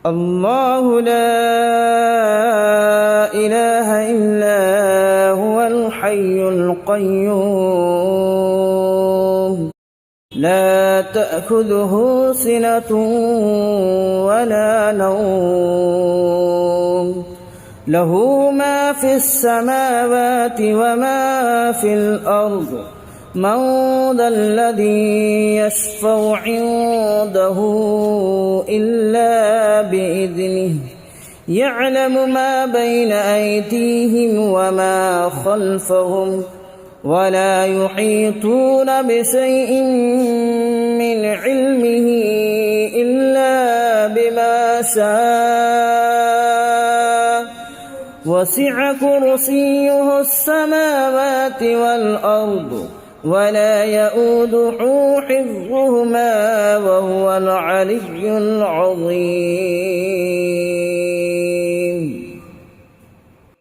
الله لا إله إلا هو الحي القيوم لا تأخذه سنة ولا نوم له ما في السماوات وما في الأرض من ذا الذي يشفع عنده إلا بإذنه يعلم ما بين أيديهم وما خلفهم ولا يحيطون بشيء من علمه إلا بما شاء وسع كرسيه السماوات والأرض ولا يؤوده حفظهما وهو العلي العظيم.